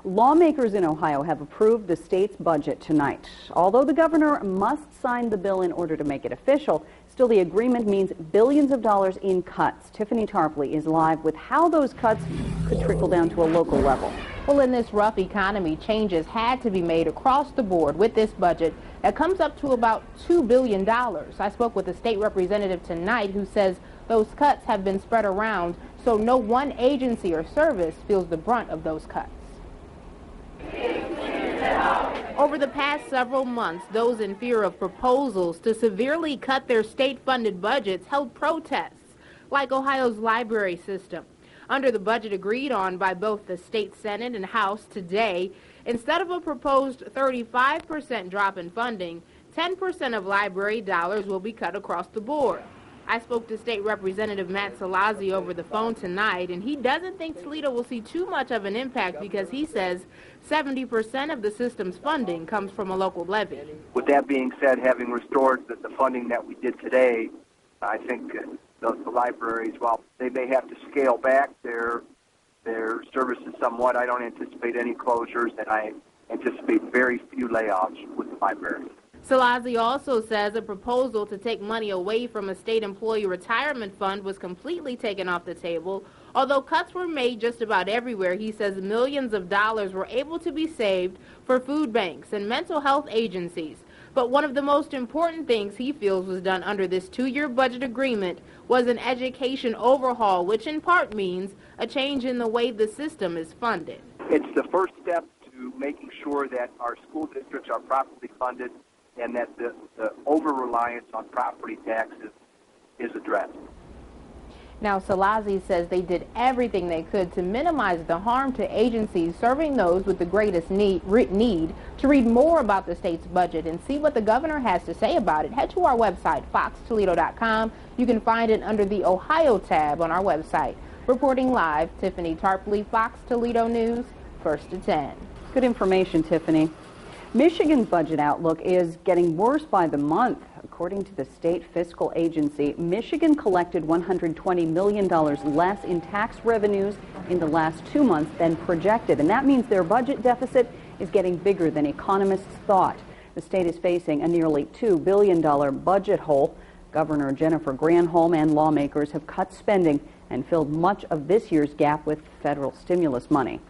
Lawmakers in Ohio have approved the state's budget tonight. Although the governor must sign the bill in order to make it official, still the agreement means billions of dollars in cuts. Tiffany Tarpley is live with how those cuts could trickle down to a local level. Well, in this rough economy, changes had to be made across the board with this budget that comes up to about $2 billion. I spoke with a state representative tonight who says those cuts have been spread around, so no one agency or service feels the brunt of those cuts. Over the past several months, those in fear of proposals to severely cut their state-funded budgets held protests, like Ohio's library system. Under the budget agreed on by both the state Senate and House today, instead of a proposed 35% drop in funding, 10% of library dollars will be cut across the board. I spoke to State Representative Matt Salazzi over the phone tonight, and he doesn't think Toledo will see too much of an impact because he says 70% of the system's funding comes from a local levy. With that being said, having restored the funding that we did today, I think the libraries, while they may have to scale back their services somewhat, I don't anticipate any closures, and I anticipate very few layoffs with the libraries. Salazzi also says a proposal to take money away from a state employee retirement fund was completely taken off the table. Although cuts were made just about everywhere, he says millions of dollars were able to be saved for food banks and mental health agencies. But one of the most important things he feels was done under this two-year budget agreement was an education overhaul, which in part means a change in the way the system is funded. It's the first step to making sure that our school districts are properly funded and that the over-reliance on property taxes is addressed. Now, Salazzi says they did everything they could to minimize the harm to agencies serving those with the greatest need. To read more about the state's budget and see what the governor has to say about it, head to our website, foxtoledo.com. You can find it under the Ohio tab on our website. Reporting live, Tiffany Tarpley, Fox Toledo News, 1st to 10. Good information, Tiffany. Michigan's budget outlook is getting worse by the month. According to the state fiscal agency, Michigan collected $120 million less in tax revenues in the last 2 months than projected, and that means their budget deficit is getting bigger than economists thought. The state is facing a nearly $2 billion budget hole. Governor Jennifer Granholm and lawmakers have cut spending and filled much of this year's gap with federal stimulus money.